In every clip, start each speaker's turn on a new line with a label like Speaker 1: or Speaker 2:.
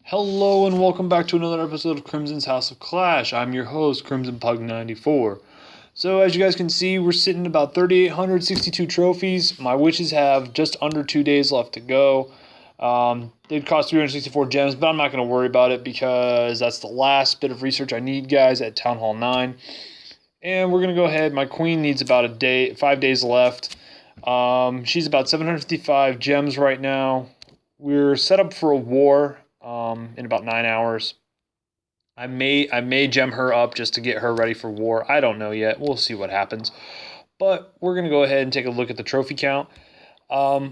Speaker 1: Hello and welcome back to another episode of Crimson's House of Clash. I'm your host, Crimsonpug94. So as you guys can see, we're sitting at about 3,862 trophies. My witches have just under 2 days left to go. They'd cost 364 gems, but I'm not going to worry about it because that's the last bit of research I need, guys, at Town Hall 9. And we're going to go ahead. My queen needs about 5 days left. She's about 755 gems right now. We're set up for a war in about 9 hours. I may gem her up just to get her ready for war. I don't know yet. We'll see what happens. But we're going to go ahead and take a look at the trophy count.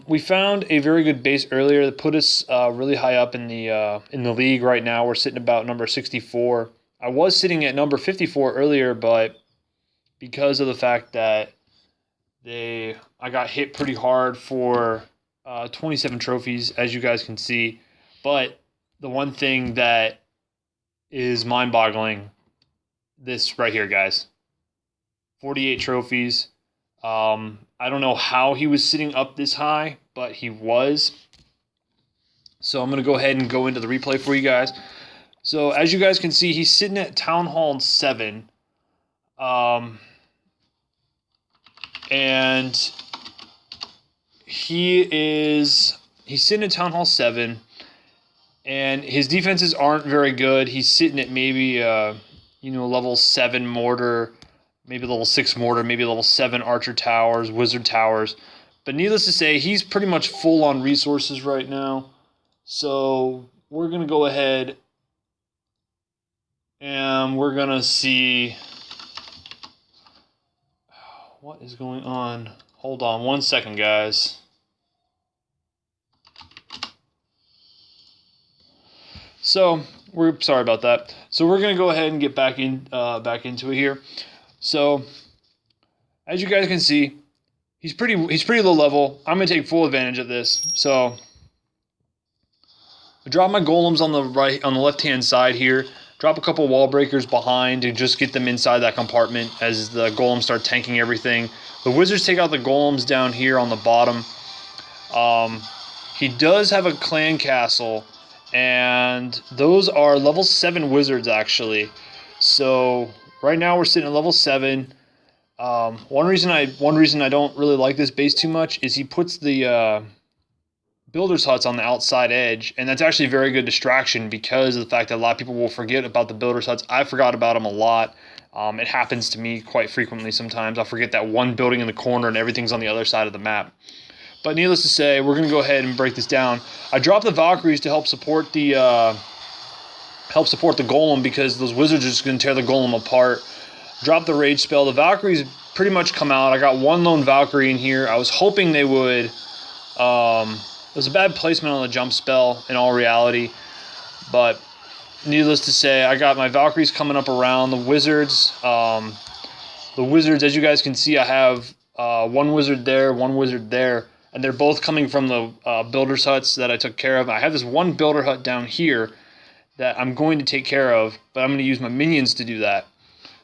Speaker 1: We found a very good base earlier that put us really high up in the league right now. We're sitting about number 64. I was sitting at number 54 earlier, but because of the fact that I got hit pretty hard for 27 trophies, as you guys can see. But the one thing that is mind-boggling, this right here, guys. 48 trophies. I don't know how he was sitting up this high, but he was. So I'm going to go ahead and go into the replay for you guys. So as you guys can see, he's sitting at Town Hall 7. And he's sitting at Town Hall 7. And his defenses aren't very good. He's sitting at maybe, level 7 mortar, maybe level 6 mortar, maybe level 7 archer towers, wizard towers. But needless to say, he's pretty much full on resources right now. So we're going to go ahead and we're going to see what is going on. Hold on 1 second, guys. So we're sorry about that. So we're gonna go ahead and get back into it here. So as you guys can see, he's pretty low level. I'm gonna take full advantage of this. So I drop my golems on the left hand side here. Drop a couple wall breakers behind and just get them inside that compartment as the golems start tanking everything. The wizards take out the golems down here on the bottom. He does have a clan castle. And those are level 7 wizards, actually. So right now we're sitting at level 7. One reason I don't really like this base too much is he puts the builder's huts on the outside edge, and that's actually a very good distraction because of the fact that a lot of people will forget about the builder's huts. I forgot about them a lot. It happens to me quite frequently sometimes. I'll forget that one building in the corner and everything's on the other side of the map. But needless to say, we're going to go ahead and break this down. I dropped the Valkyries to help support the Golem because those wizards are just going to tear the Golem apart. Drop the Rage spell. The Valkyries pretty much come out. I got one lone Valkyrie in here. I was hoping they would. It was a bad placement on the jump spell in all reality. But needless to say, I got my Valkyries coming up around the wizards. The wizards, as you guys can see, I have one wizard there, one wizard there. And they're both coming from the builder's huts that I took care of. I have this one builder hut down here that I'm going to take care of, but I'm going to use my minions to do that.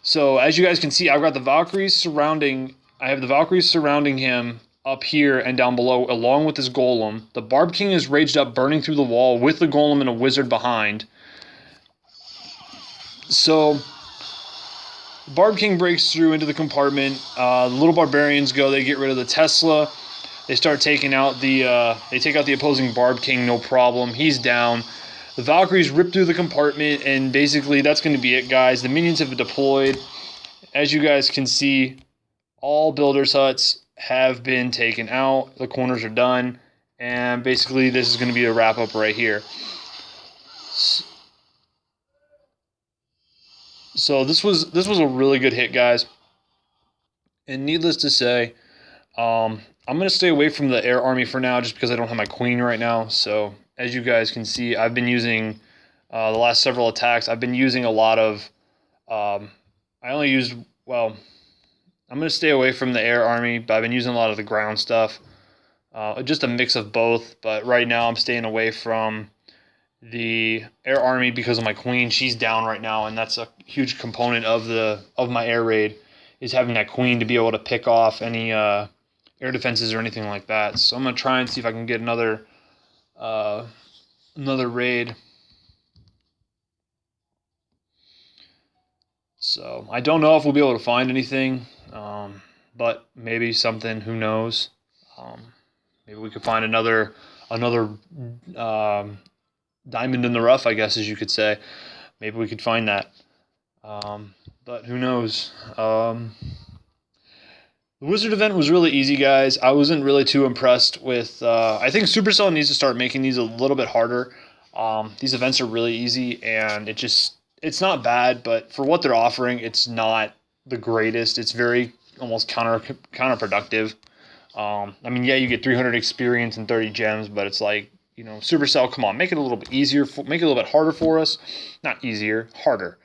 Speaker 1: So as you guys can see, I've got the Valkyries surrounding. I have the Valkyries surrounding him up here and down below, along with this golem. The Barb King is raged up, burning through the wall with the golem and a wizard behind. So the Barb King breaks through into the compartment. The little barbarians go. They get rid of the Tesla. They start taking out they take out the opposing Barb King, no problem. He's down. The Valkyries rip through the compartment, and basically that's going to be it, guys. The minions have deployed. As you guys can see, all builders' huts have been taken out. The corners are done, and basically this is going to be a wrap-up right here. So this was a really good hit, guys. And needless to say, I'm going to stay away from the air army for now just because I don't have my queen right now. So as you guys can see, I've been using the last several attacks. I've been using a lot of I'm going to stay away from the air army, but I've been using a lot of the ground stuff. Just a mix of both, but right now I'm staying away from the air army because of my queen. She's down right now, and that's a huge component of my air raid, is having that queen to be able to pick off any air defenses or anything like that. So I'm going to try and see if I can get another raid So I don't know if we'll be able to find anything, but maybe something. Who knows? Maybe we could find another diamond in the rough, I guess, as you could say. Maybe we could find that. But who knows? The Wizard event was really easy, guys. I wasn't really too impressed with... I think Supercell needs to start making these a little bit harder. These events are really easy, and it's not bad, but for what they're offering, it's not the greatest. It's very almost counterproductive. I mean, yeah, you get 300 experience and 30 gems, but it's like, you know, Supercell, come on, make it a little bit easier, make it a little bit harder for us. Not easier, harder.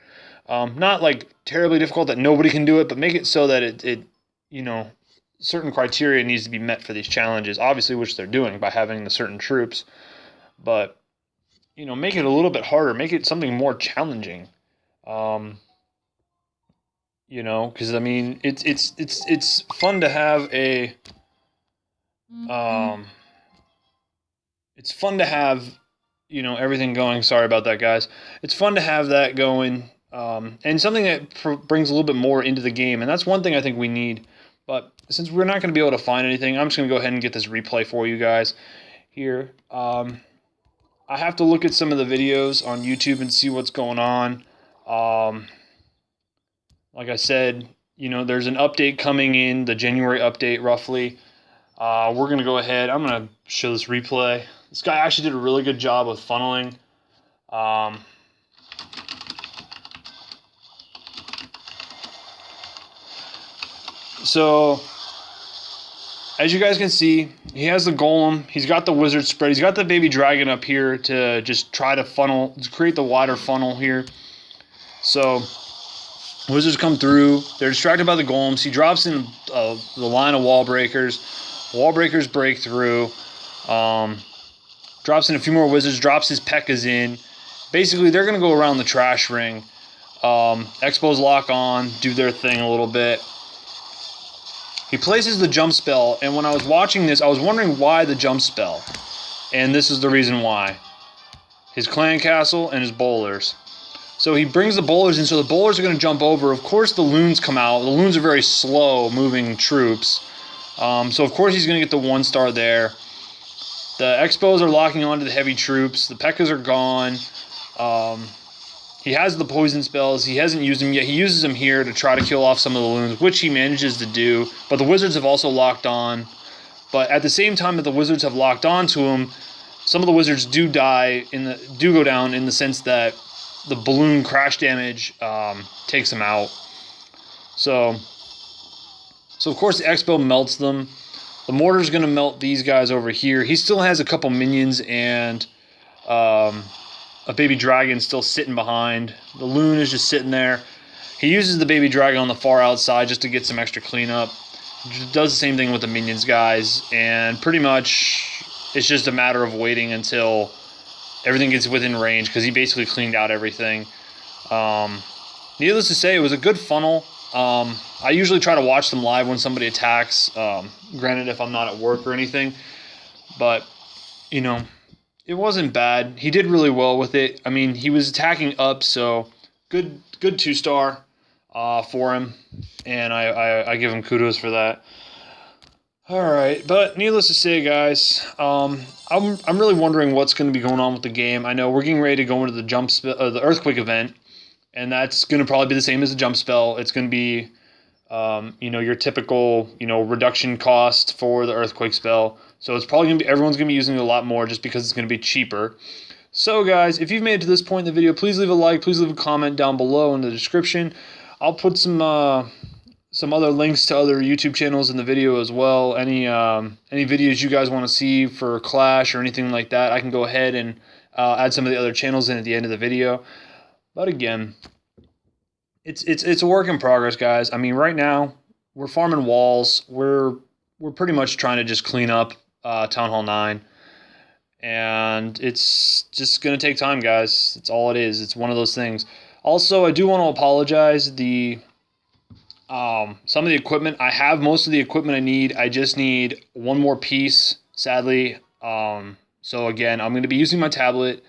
Speaker 1: Not like terribly difficult that nobody can do it, but make it so that it you know, certain criteria needs to be met for these challenges, obviously, which they're doing by having the certain troops. But, you know, make it a little bit harder, make it something more challenging. You know, because I mean, it's fun to have a it's fun to have, you know, everything going. Sorry about that, guys. It's fun to have that going, and something that brings a little bit more into the game, and that's one thing I think we need. But since we're not going to be able to find anything, I'm just going to go ahead and get this replay for you guys here. I have to look at some of the videos on YouTube and see what's going on. Like I said, you know, there's an update coming in, the January update roughly. We're going to go ahead. I'm going to show this replay. This guy actually did a really good job with funneling. So, as you guys can see, he has the golem, he's got the wizard spread, he's got the baby dragon up here to just try to funnel, to create the wider funnel here. So, wizards come through, they're distracted by the golems, he drops in the line of wall breakers break through, drops in a few more wizards, drops his P.E.K.K.A.s in. Basically, they're going to go around the trash ring. Expos lock on, do their thing a little bit. He places the jump spell, and when I was watching this, I was wondering why the jump spell. And this is the reason why. His clan castle and his bowlers. So he brings the bowlers in, so the bowlers are going to jump over. Of course, the loons come out. The loons are very slow-moving troops. So, of course, he's going to get the 1-star there. The Expos are locking onto the heavy troops. The P.E.K.K.A.s are gone. He has the poison spells. He hasn't used them yet. He uses them here to try to kill off some of the loons, which he manages to do. But the wizards have also locked on. But at the same time that the wizards have locked on to him, some of the wizards do go down in the sense that the balloon crash damage takes them out. So of course the Expo melts them. The mortar's going to melt these guys over here. He still has a couple minions and a baby dragon still sitting behind. The loon is just sitting there. He uses the baby dragon on the far outside just to get some extra cleanup. Does the same thing with the minions, guys. And pretty much it's just a matter of waiting until everything gets within range because he basically cleaned out everything. Needless to say, it was a good funnel. I usually try to watch them live when somebody attacks. Granted, if I'm not at work or anything. But, you know, it wasn't bad. He did really well with it. I mean, he was attacking up, so good 2-star for him, and I give him kudos for that. All right, but needless to say, guys, I'm really wondering what's going to be going on with the game. I know we're getting ready to go into the earthquake event, and that's going to probably be the same as the jump spell. It's going to be you know, your typical, you know, reduction cost for the earthquake spell. So it's probably going to be, everyone's going to be using it a lot more just because it's going to be cheaper. So guys, if you've made it to this point in the video, please leave a like, please leave a comment down below in the description. I'll put some other links to other YouTube channels in the video as well. Any videos you guys want to see for Clash or anything like that, I can go ahead and add some of the other channels in at the end of the video. But again, it's a work in progress, guys. I mean, right now we're farming walls. We're pretty much trying to just clean up Town Hall 9, and it's just gonna take time, guys. It's all it is. It's one of those things. Also, I do want to apologize. Some of the equipment, I have most of the equipment I need. I just need one more piece, sadly. So again, I'm going to be using my tablet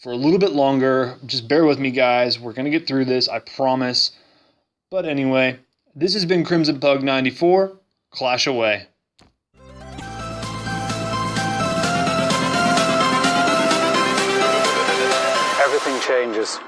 Speaker 1: for a little bit longer. Just bear with me, guys. We're going to get through this, I promise. But anyway, this has been Crimsonpug94. Clash away.
Speaker 2: Everything changes.